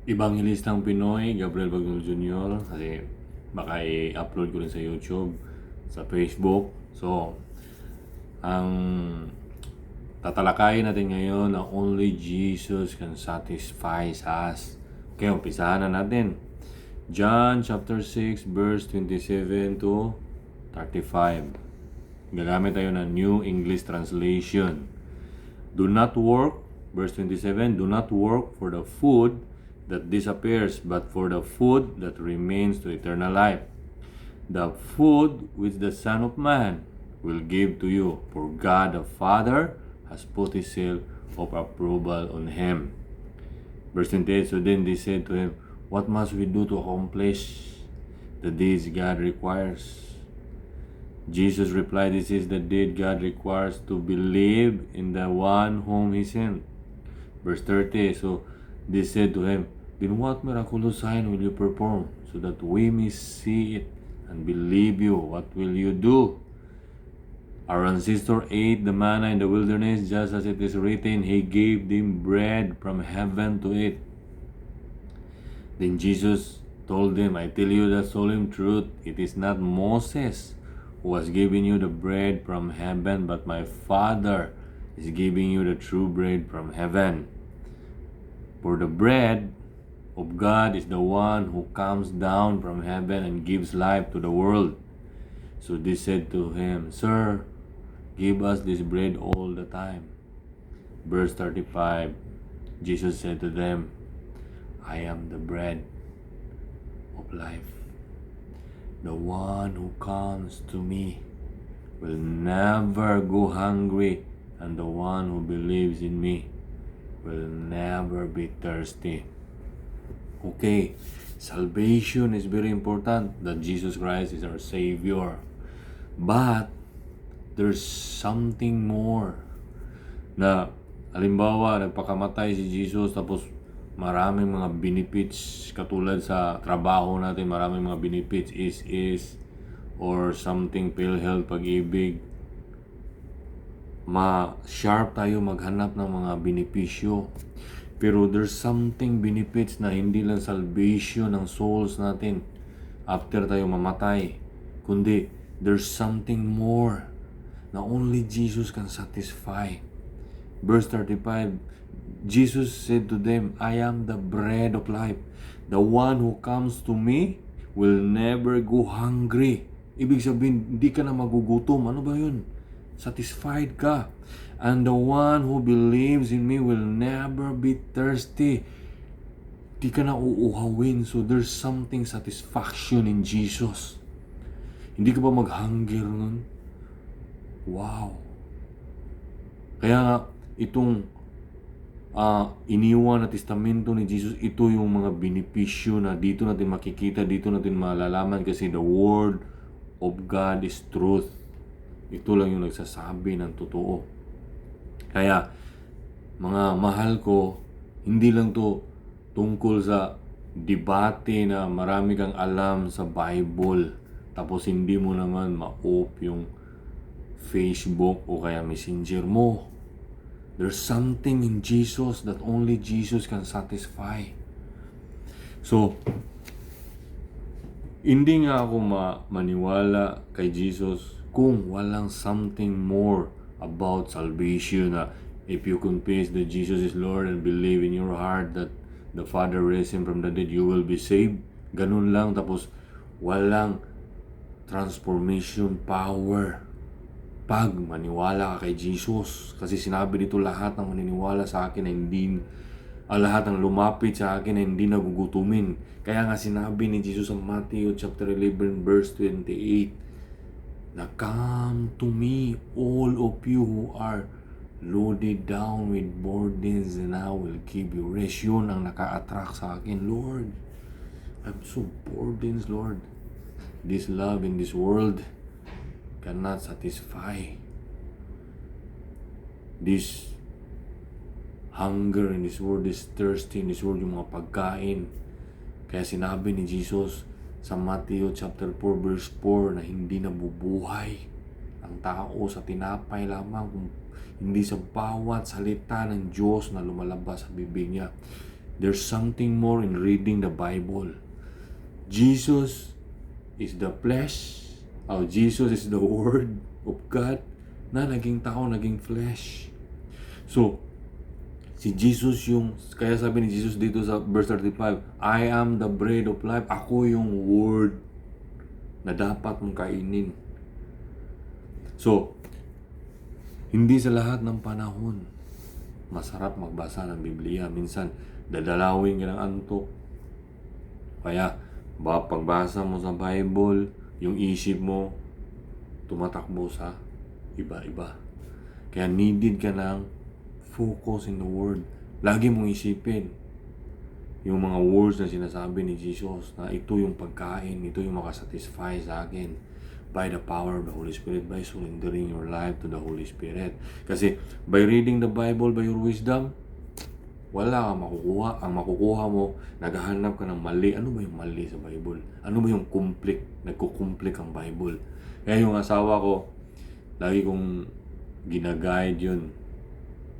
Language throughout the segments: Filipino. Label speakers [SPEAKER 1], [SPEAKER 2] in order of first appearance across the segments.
[SPEAKER 1] Ebangelistang Pinoy, Gabriel Bagnol Jr. Kasi baka i-upload ko rin sa YouTube, sa Facebook. So, ang tatalakayin natin ngayon na only Jesus can satisfy us. Okay, umpisahan na natin. John chapter 6 verse 27 to 35. Gagamit tayo ng New English Translation. Do not work, verse 27, do not work for the food that disappears, but for the food that remains to eternal life. The food which the Son of Man will give to you, for God the Father has put his seal of approval on him. Verse 28, so then they said to him, what must we do to accomplish the deeds God requires? Jesus replied, this is the deed God requires, to believe in the one whom he sent. Verse 30, so they said to him, then what miraculous sign will you perform, so that we may see it and believe you? What will you do? Our ancestor ate the manna in the wilderness, just as it is written, he gave them bread from heaven to eat. Then Jesus told them, I tell you the solemn truth, it is not Moses who has given you the bread from heaven, but my Father is giving you the true bread from heaven. For the bread of God is the one who comes down from heaven and gives life to the world. So they said to him, Sir, give us this bread all the time. Verse 35, Jesus said to them, I am the bread of life. The one who comes to me will never go hungry, and the one who believes in me will never be thirsty. Okay, salvation is very important, that Jesus Christ is our Savior. But there's something more. Na halimbawa, nagpakamatay si Jesus, tapos maraming mga benefits, katulad sa trabaho natin, maraming mga benefits, is or something, PhilHealth, Pag-ibig. Ma-sharp tayo maghanap ng mga benepisyo. Pero there's something benefits na hindi lang salvation ng souls natin after tayo mamatay, kundi there's something more na only Jesus can satisfy. Verse 35, Jesus said to them, I am the bread of life. The one who comes to me will never go hungry. Ibig sabihin, hindi ka na magugutom. Ano ba yun? Satisfied ka. And the one who believes in me will never be thirsty. Hindi ka na uuhawin. So there's something satisfaction in Jesus. Hindi ka ba mag-hunger nun? Wow. Kaya nga, itong iniwan na testamento ni Jesus, ito yung mga benepisyo na dito natin makikita, dito natin malalaman, kasi the word of God is truth. Ito lang yung nagsasabi ng totoo. Kaya mga mahal ko, hindi lang to tungkol sa debate na marami kang alam sa Bible, tapos hindi mo naman ma-off yung Facebook o kaya Messenger mo. There's something in Jesus that only Jesus can satisfy. So, hindi nga ako maniwala kay Jesus kung walang something more about salvation, na if you confess that Jesus is Lord and believe in your heart that the Father raised Him from the dead, you will be saved. Ganun lang, tapos walang transformation power pag maniwala ka kay Jesus. Kasi sinabi dito, lahat ng maniniwala sa akin na hindi, lahat ng lumapit sa akin na hindi nagugutumin. Kaya nga sinabi ni Jesus sa Matthew chapter 11 verse 28, na come to me all of you who are loaded down with burdens, and I will give you rest. Yun ang naka-attract sa akin. Lord, I'm so burdened, Lord. This love in this world cannot satisfy. This hunger in this world, this thirsty in this world, yung mga pagkain. Kaya sinabi ni Jesus sa Matthew chapter 4 verse 4 na hindi nabubuhay ang tao sa tinapay lamang, kung hindi sa bawat salita ng Diyos na lumalabas sa bibig niya. There's something more in reading the Bible. Jesus is the flesh. Jesus is the Word of God na naging tao, naging flesh. So, si Jesus yung, kaya sabi ni Jesus dito sa verse 35, I am the bread of life. Ako yung Word na dapat mong kainin. So, hindi sa lahat ng panahon masarap magbasa ng Biblia. Minsan, dadalawin ka ng antok. Kaya, pagbasa mo sa Bible, yung isip mo, tumatakbo sa iba-iba. Kaya needed ka ng focus in the Word. Lagi mong isipin yung mga words na sinasabi ni Jesus na ito yung pagkain, ito yung makasatisfy sa akin by the power of the Holy Spirit, by surrendering your life to the Holy Spirit. Kasi by reading the Bible, by your wisdom, wala kang makukuha. Ang makukuha mo, naghahanap ka ng mali. Ano ba yung mali sa Bible? Ano ba yung conflict? Nagkukumplik ang Bible. Kaya yung asawa ko, lagi kong ginaguide yun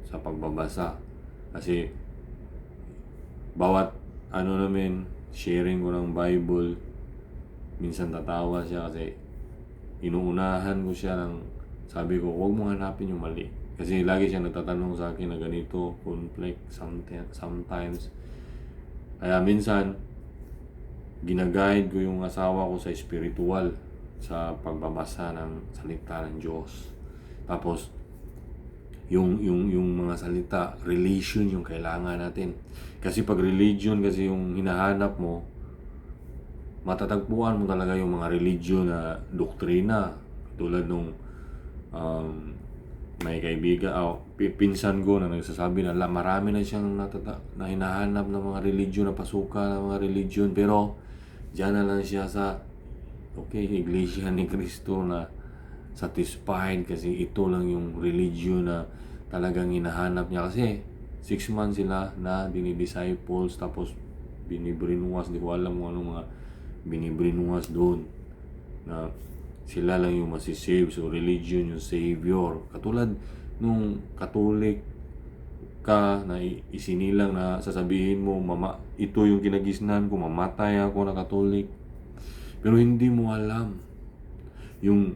[SPEAKER 1] sa pagbabasa. Kasi bawat sharing ko ng Bible, minsan tatawa siya kasi inuunahan ko siya ng sabi ko, huwag mo hanapin yung mali. Kasi lagi siya nagtatanong sa akin na ganito, conflict sometimes. Kaya minsan, ginaguide ko yung asawa ko sa spiritual, sa pagbabasa ng salita ng Diyos. Tapos, yung mga salita, relation yung kailangan natin. Kasi pag religion, kasi yung hinahanap mo, matatagpuan mo talaga yung mga religion na doktrina. Tulad nung may kaibigan, pinsan ko na nagsasabi na marami na siyang na hinahanap ng mga religion, na pasukan ng mga religion, pero diyan na lang siya sa Iglesia ni Cristo na satisfied kasi ito lang yung religion na talagang hinahanap niya. Kasi 6 months sila na dinidisciples, tapos binibrinuwas, di ko alam kung anong mga binibrinuwas doon na sila lang yung masisave. So religion yung savior. Katulad nung Catholic ka na isinilang na sasabihin mo, ito yung kinagisnan ko, mamatay ako na Catholic. Pero hindi mo alam yung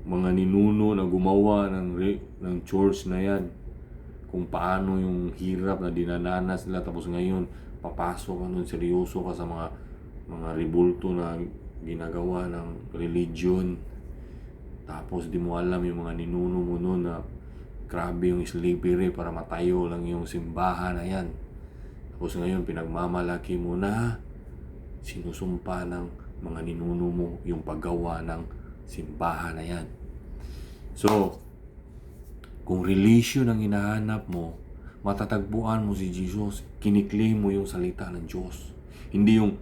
[SPEAKER 1] mga ninuno na gumawa ng church na yan, kung paano yung hirap na dinananas nila, tapos ngayon papasok ka nun, seryoso ka sa mga ribulto na ginagawa ng religion. Tapos di mo alam yung mga ninuno mo nun na grabe yung slavery para matayo lang yung simbahan na yan. Tapos ngayon pinagmamalaki mo na sinusumpa ng mga ninuno mo yung paggawa ng simbahan na yan. So, kung relation ang hinahanap mo, matatagpuan mo si Jesus. Kiniklaim mo yung salita ng Diyos. Hindi yung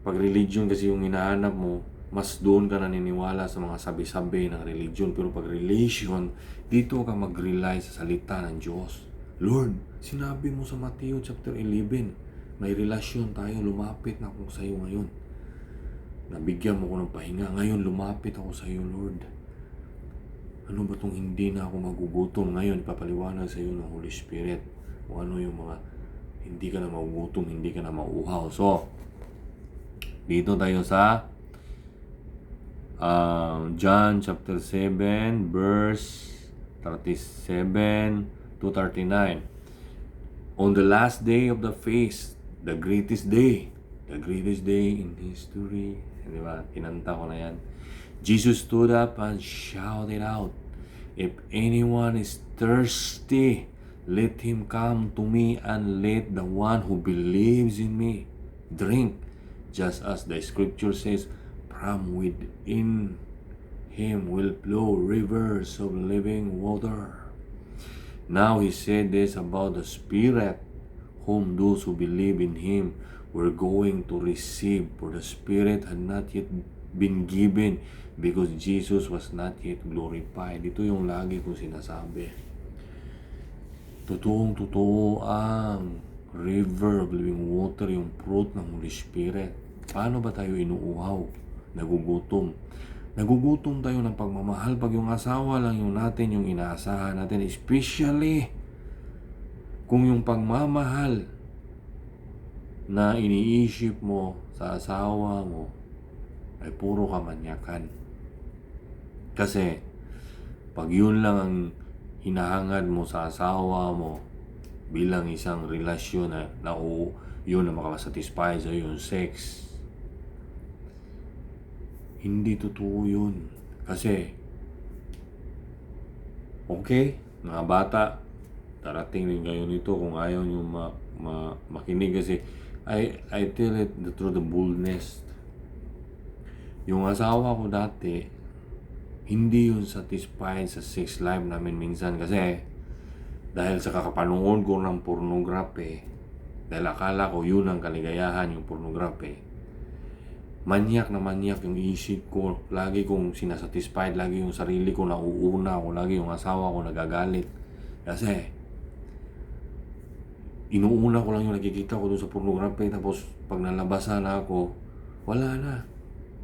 [SPEAKER 1] pag religion kasi yung hinahanap mo, mas doon ka naniniwala sa mga sabi-sabi ng religion. Pero pag relation, dito ka mag-rely sa salita ng Diyos. Lord, sinabi mo sa Matthew chapter 11, may relasyon tayo, lumapit na ako sa iyo ngayon. Nabigyan mo ko ng pahinga, ngayon lumapit ako sa iyo, Lord. Ano ba itong hindi na ako magugutom ngayon? Papaliwanag sa iyo ng Holy Spirit. O ano yung mga hindi ka na magugutom, hindi ka na mauuhaw. So, dito tayo sa John chapter 7 verse 37 to 39. On the last day of the feast, the greatest day in history. Diba? Kinanta ko na yan. Jesus stood up and shouted out, "If anyone is thirsty, let him come to me, and let the one who believes in me drink. Just as the scripture says, from within him will flow rivers of living water." Now he said this about the Spirit, whom those who believe in him were going to receive, for the Spirit had not yet been given, because Jesus was not yet glorified. Ito yung lagi kong sinasabi. Totoong-totoo ang river of living water, yung fruit ng Holy Spirit. Paano ba tayo inuuhaw? Nagugutom. Nagugutom tayo ng pagmamahal pag yung asawa lang yung inaasahan natin. Especially kung yung pagmamahal na iniisip mo sa asawa mo ay puro kamanyakan. Kasi pag yun lang ang hinahangad mo sa asawa mo bilang isang relasyon na yun na makasatisfy sa yung sex, hindi totoo yun. Kasi okay, mga bata, darating din kayo nito kung ayaw nyo makinig. Kasi I tell it through the boldness. Yung asawa ko dati, hindi yun satisfied sa sex life namin minsan. Kasi dahil sa kakapanood ko ng pornography, dahil akala ko yun ang kaligayahan, yung pornography, manyak na manyak yung isip ko. Lagi kong sinasatisfied, lagi yung sarili ko nauuna ako, lagi yung asawa ko nagagalit. Kasi inuuna ko lang yung nakikita ko doon sa pornography, tapos pag nalabasan na ako, wala na,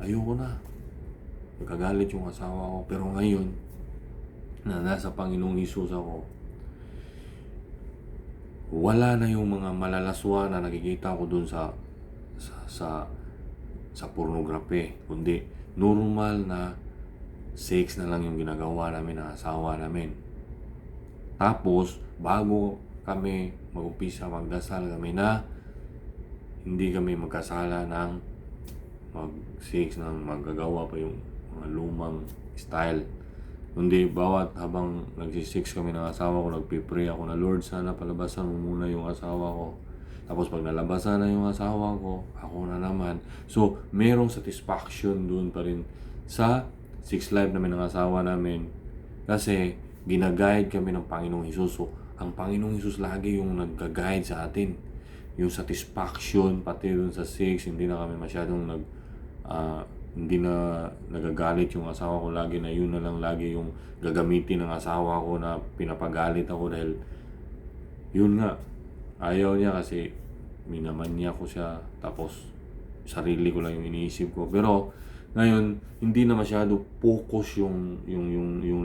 [SPEAKER 1] ayoko na, nagagalit yung asawa ko. Pero ngayon na nasa Panginoong Hesus ako, wala na yung mga malalaswa na nakikita ko doon sa pornography, kundi normal na sex na lang yung ginagawa namin ng asawa namin. Tapos bago kami mag-umpisa magdasal kami na hindi kami magkasala ng mag-sex ng magagawa pa yung mga lumang style. Kundi bawat habang nagsisex kami ng asawa ko, nagpipray ako na, Lord, sana palabasan mo muna yung asawa ko. Tapos pag nalabasan na yung asawa ko, ako na naman. So, merong satisfaction doon pa rin sa sex life namin ng asawa namin. Kasi ginaguide kami ng Panginoong Hesus. So, ang Panginoong Hesus lagi yung nag-guide sa atin. Yung satisfaction, pati doon sa sex, hindi na kami masyadong hindi na nagagalit yung asawa ko lagi, na yun na lang lagi yung gagamitin ng asawa ko, na pinapagalit ako dahil yun nga, ayaw niya kasi minamanya ko siya, tapos sarili ko lang yung iniisip ko. Pero ngayon hindi na masyado focus yung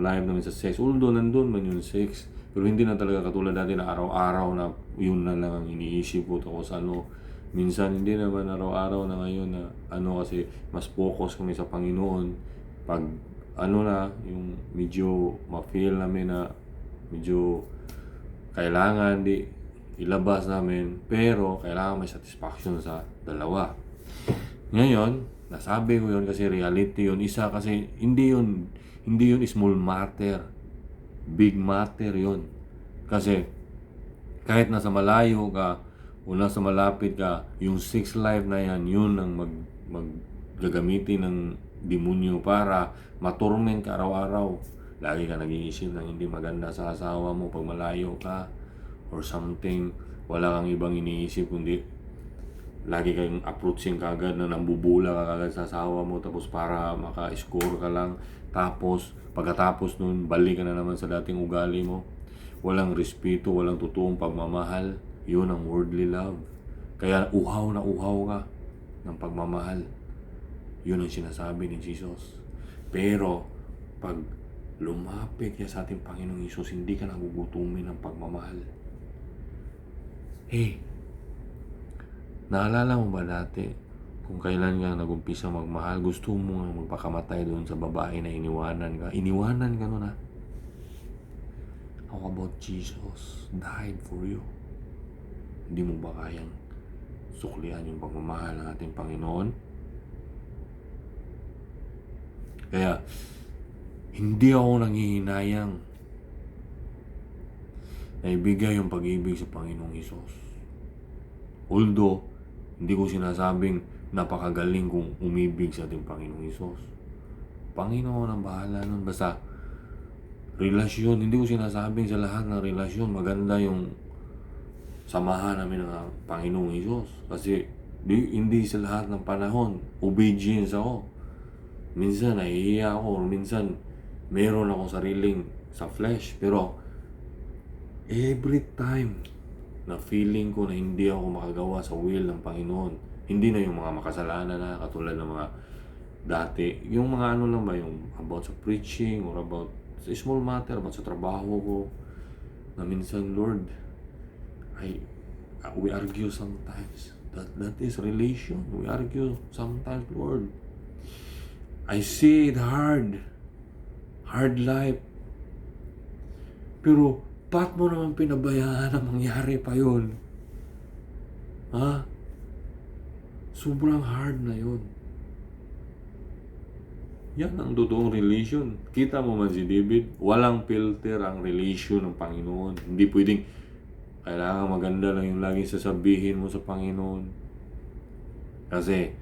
[SPEAKER 1] live namin sa sex, although nandun man yung sex, pero hindi na talaga katulad dati na araw-araw na yun na lang ang iniisip ko. Tapos minsan hindi naman araw-araw na ngayon na kasi mas focus kami sa Panginoon. Pag na yung medyo ma-feel namin na medyo kailangan ilabas namin, pero kailangan may satisfaction sa dalawa. Ngayon, nasabi ko yun kasi reality yun. Isa kasi hindi yun small matter, big matter yun. Kasi kahit nasa malayo ka o nasa malapit ka, yung sex life na yan, yun ang gagamitin ng demonyo para matorment ka araw-araw. Lagi ka nag-iisip ng hindi maganda sa asawa mo pag malayo ka or something. Wala kang ibang iniisip kundi lagi kang approaching kagad na nambubula ka kagad sa asawa mo, tapos para maka-score ka lang. Tapos pagkatapos nun, balik ka na naman sa dating ugali mo. Walang respeto, walang totoong pagmamahal. Yun ang worldly love. Kaya uhaw na uhaw ka ng pagmamahal. Yun ang sinasabi ni Jesus. Pero pag lumapit ka sa ating Panginoong Hesus, hindi ka nagugutumin ng pagmamahal. Naalala mo ba dati kung kailan ka nagumpisa magmahal, gusto mo nga magpakamatay doon sa babae na iniwanan ka? Iniwanan ka nun, ha? How about Jesus died for you? Hindi mo ba kayang suklian yung pagmamahal ng ating Panginoon? Kaya hindi ako nanghihinayang na ibigay yung pag-ibig sa Panginoong Hesus. Although hindi ko sinasabing napakagaling kung umibig sa ating Panginoong Hesus. Panginoon ang bahala nun. Basta relasyon, hindi ko sinasabing sa lahat ng relasyon maganda yung samahan namin ng Panginoong Hesus. Kasi hindi sa lahat ng panahon obedience ako. Minsan nahihiya ako, or minsan meron ako sariling sa flesh. Pero every time na feeling ko na hindi ako makagawa sa will ng Panginoon, hindi na yung mga makasalanan na katulad ng mga dati, yung mga lang ba, yung about sa preaching or about sa small matter, about sa trabaho ko, na minsan, Lord, we argue sometimes. That is relation. We argue sometimes, Lord. I see it hard life. Pero, ba't mo naman pinabayaan na mangyari pa yun? Ha? Sobrang hard na yun. Yan ang totoong relation. Kita mo man si David, walang filter ang relation ng Panginoon. Hindi pwedeng, kailangan maganda lang yung laging sasabihin mo sa Panginoon. Kasi,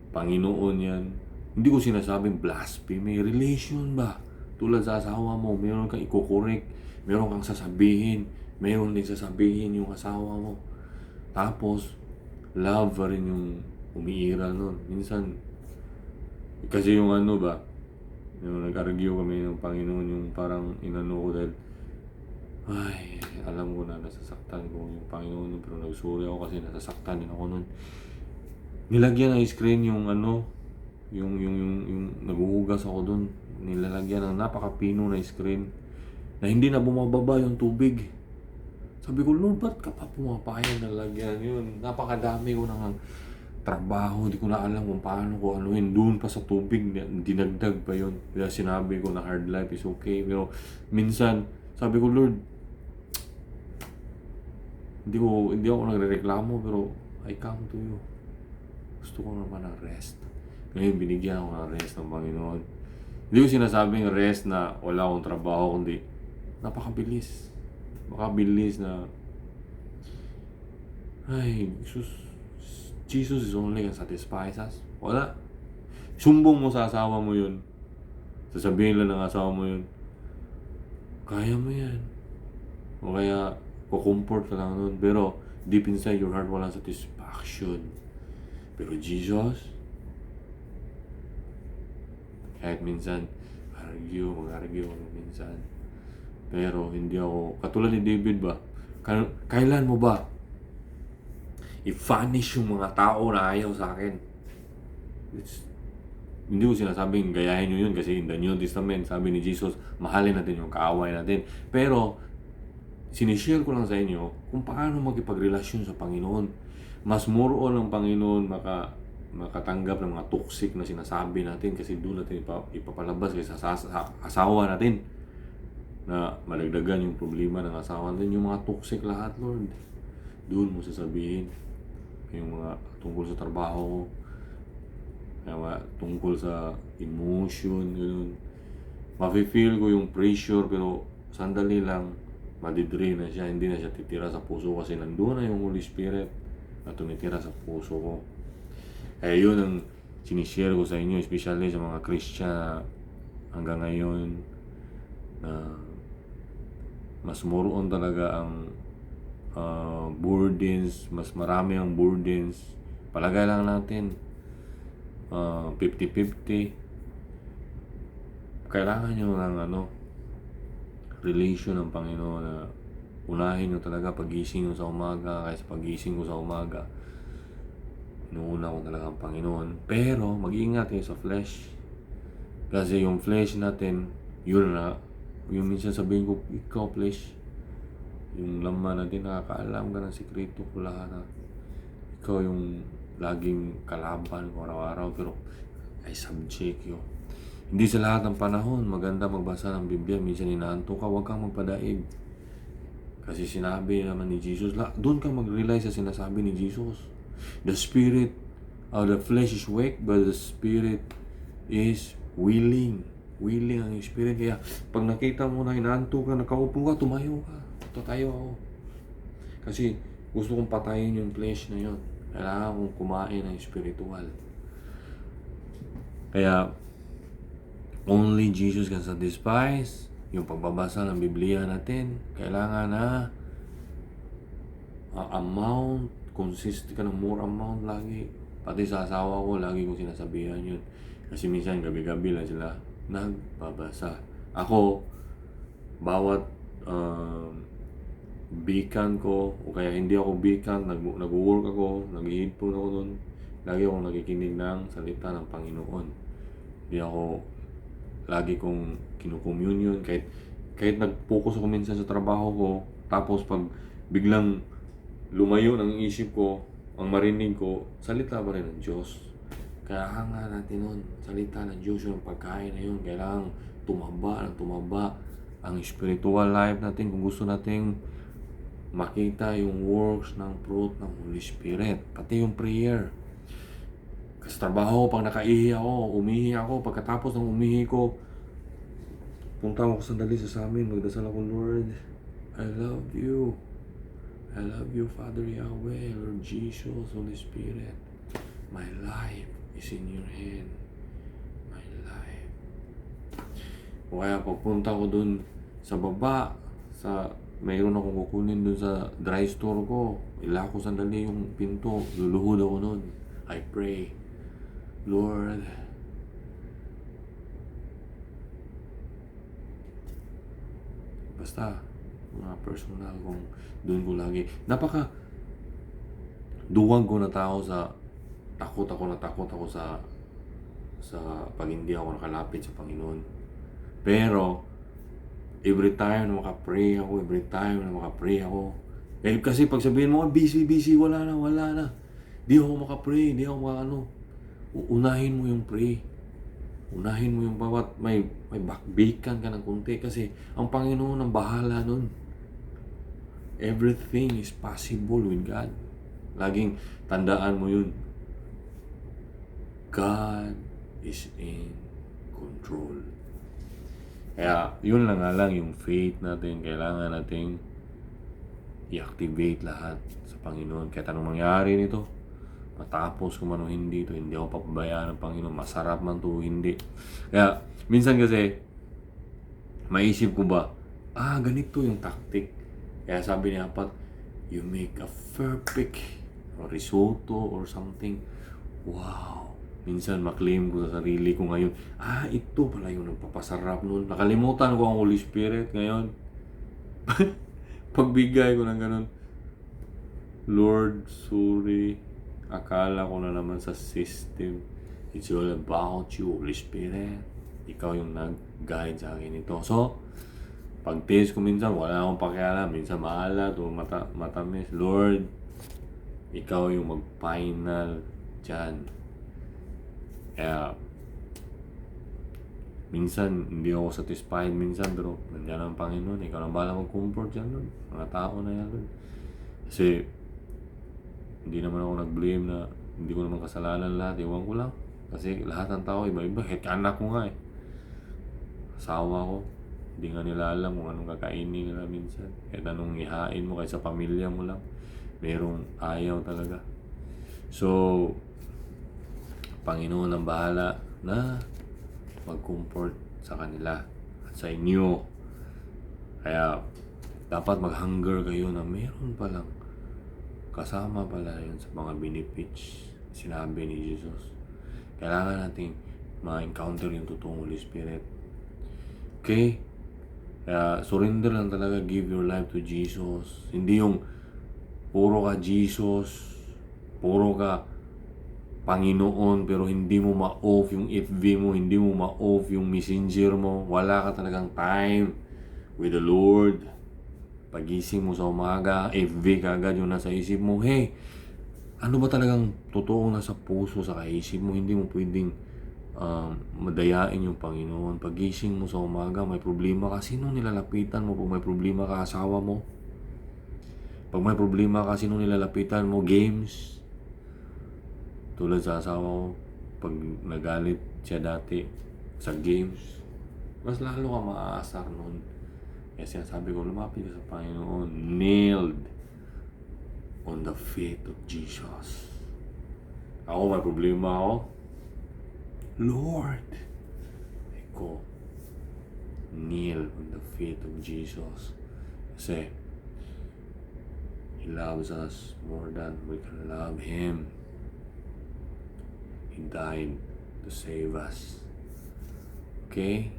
[SPEAKER 1] Panginoon yan. Hindi ko sinasabing blasphemy. Relation ba? Tulad sa asawa mo, meron kang ikukorek, meron kang sasabihin, meron din sasabihin yung asawa mo. Tapos, love pa rin yung umiiral nun. Minsan, kasi yung ano ba, yung nag-argue kami ng Panginoon, yung parang inano ko dahil, ay, alam ko na nasasaktan ko yung Panginoon, pero nagsorry ako kasi nasasaktan din ako nun. Nilagyan ng screen yung ano, yung naguhugas ako dun, nilalagyan ng napakapino na screen na hindi na bumababa yung tubig. Sabi ko, Lord, ba't ka pa pumapayag na lagyan yun? Napakadami ko ng trabaho, di ko na alam kung paano ko anuhin. Doon pa sa tubig, dinagdag pa yun. Kaya sinabi ko na hard life is okay. Pero minsan, sabi ko, Lord, hindi ako nagrereklamo, pero I come to you. Gusto ko naman ng rest. Ngayon, binigyan ako ng rest ng Panginoon. Hindi ko sinasabing rest na wala akong trabaho, kundi napakabilis. Makabilis na, ay, Jesus is only can satisfy us. Wala. Sumbong mo sa asawa mo yun. Sasabihin lang ng asawa mo yun. Kaya mo yan. O kaya, kukomfort ka lang nun. Pero, deep inside your heart, walang satisfaction. Pero Jesus, kahit minsan, mag-argue minsan. Pero hindi ako, katulad ni David ba, kailan mo ba i-vanish yung mga tao na ayaw sa akin? Hindi ko sinasabing gayahin nyo yun kasi in the New Testament, sabi ni Jesus, mahalin natin yung kaaway natin. Pero, sinishare ko lang sa inyo kung paano makipagrelasyon sa Panginoon. Mas more on ang Panginoon makatanggap ng mga toxic na sinasabi natin kasi doon natin ipapalabas kasi sa asawa natin na malagdagan yung problema ng asawa natin, yung mga toxic lahat, Lord. Doon mo sasabihin yung mga tungkol sa trabaho, tungkol sa emotion, gano'n. Mafe-feel ko yung pressure pero sandali lang madidrain na siya, hindi na siya titira sa puso kasi nandun na yung Holy Spirit na tumitira sa puso ko. Kaya yun ang sinishare ko sa inyo, especially sa mga Christian hanggang ngayon na mas more on talaga ang burdens, mas marami ang burdens. Palagay lang natin 50-50. Kailangan nyo ng relation ng Panginoon na unahin nyo talaga pagising nyo sa umaga. Kaysa pagising ko sa umaga, inuuna ko talaga ang Panginoon. Pero mag-iingat kayo sa flesh. Kasi yung flesh natin, yun na, yung minsan sabihin ko, ikaw flesh, yung laman natin, nakakaalam ka ng sikreto ko lahat na ikaw yung laging kalaban ko araw-araw, pero I subject you. Hindi sa lahat ng panahon maganda magbasa ng Biblia. Minsan inaanto ka, huwag kang magpadaig. Kasi sinabi naman ni Jesus, doon ka mag-rely sa sinasabi ni Jesus. The spirit, the flesh is weak, but the spirit is willing. Willing ang spirit. Kaya pag nakita mo na inaanto ka, nakaupo ka, tumayo ka. Tatayo ako. Kasi gusto kong patayin yung flesh na yun. Kailangan kong kumain ng spiritual. Kaya only Jesus can satisfy. Yung pagbabasa ng Biblia natin, kailangan na amount, consist ka ng more amount lagi. Pati sa asawa ko, lagi ko sinasabihan yun. Kasi minsan gabi-gabi lang sila nagbabasa. Ako, bawat bikan ko, o kaya hindi ako bikan, nag-work ako, nag-headphone ako nun, lagi akong nakikinig ng salita ng Panginoon. Hindi ako, lagi kong kinukommunion, kahit nag-focus ako minsan sa trabaho ko, tapos pag biglang lumayo ng isip ko, ang marinig ko, salita pa rin ng Diyos. Kailangan natin nun, salita ng Diyos yung pagkain na yun. Kailangan tumaba ng tumaba ang spiritual life natin kung gusto nating makita yung works ng fruit ng Holy Spirit. Pati yung prayer. Kasi trabaho, pag nakaihi ako, umihi ako, pagkatapos ng umihi ko, punta ako sandali sa amin, magdasal ako, Lord, I love you. I love you, Father Yahweh, Lord Jesus, Holy Spirit. My life is in your hand. My life. O kaya pagpunta ko dun sa baba, mayroon akong kukunin dun sa dry store ko. Ilako sandali yung pinto. Luluhod ako nun. I pray, Lord, basta mga personal kung doon ko lagi. Duwag ko na tao sa takot ako sa pag hindi ako nakalapit sa Panginoon. Pero every time na maka-pray ako, kasi pag sabihin mo, busy, wala na. Di ako maka-pray, di ako unahin mo yung pray. Unahin mo yung bawat may bakbikan ka ng kunti kasi ang Panginoon ang bahala nun. Everything is possible with God. Laging tandaan mo yun. God is in control. Kaya yun lang nga lang yung faith natin. Kailangan nating i-activate lahat sa Panginoon. Kahit anong mangyari nito, matapos kung ano hindi ito, hindi ako papabayaan ng Panginoon. Masarap man ito, hindi. Kaya minsan kasi maisip ko ba, ganito yung tactic. Kaya sabi niya, you make a perfect risotto or something. Wow! Minsan maklaim ko sa sarili ko ngayon, ito pala yung nagpapasarap nun. Nakalimutan ko ang Holy Spirit ngayon. Pagbigay ko ng ganun, Lord, sorry. Akala ko na naman sa system. It's all about you, Holy Spirit. Ikaw yung nag-guide sa akin ito. So, pag-taste ko minsan, wala akong pakialam. Minsan maalat o matamis. Lord, ikaw yung mag-final dyan. Kaya, minsan, hindi ako satisfied minsan, pero nandiyan ang Panginoon. Ikaw lang bahala mag-comfort dyan, Lord. Mga tao na yan, Lord. Kasi, hindi naman ako nag-blame na hindi ko naman kasalanan lahat. Iwan ko lang. Kasi lahat ng tao, iba-iba. Kahit anak ko nga asawa ko. Hindi nga nila alam kung anong kakainin nila minsan. Kahit anong ihain mo, kahit sa pamilya mo lang. Merong ayaw talaga. So, Panginoon ang bahala na mag-comfort sa kanila at sa inyo. Kaya, dapat mag-hunger kayo na meron palang kasama pala yun sa mga benefits sinabi ni Jesus. Kailangan natin ma-encounter yung totoong Holy Spirit. Okay? Kaya surrender lang talaga, give your life to Jesus. Hindi yung puro ka Jesus, puro ka Panginoon, pero hindi mo ma-off yung FB mo, hindi mo ma-off yung messenger mo. Wala ka talagang time with the Lord. Pagising mo sa umaga, FB kagad yung nasa isip mo. Hey, ano ba talagang totoong nasa puso sa kaisip mo? Hindi mo pwedeng madayain yung Panginoon. Pagising mo sa umaga, may problema ka. Sino nilalapitan mo pag may problema ka? Asawa mo? Pag may problema ka, sino nilalapitan mo? Games? Tulad sa asawa ko, pag nagalit siya dati sa games, mas lalo ka maaasar nun. Kasi sabi ko, lumapit ka sa Panginoon, nailed on the feet of Jesus. Ako, may problema ako. Lord, ako, kneel on the feet of Jesus. Kasi, He loves us more than we can love Him. He died to save us. Okay?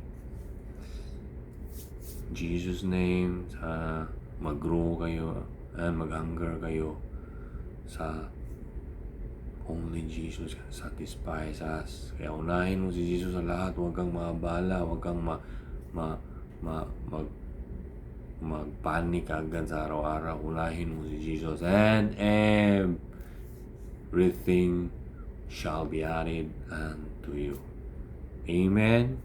[SPEAKER 1] In Jesus' name, sana mag-grow kayo and mag-hunger kayo sa only Jesus can satisfy us. Kaya unahin mo si Jesus sa lahat. Huwag kang maabala. Huwag kang magpanik agad sa araw-araw. Unahin mo si Jesus. And everything shall be added unto you. Amen.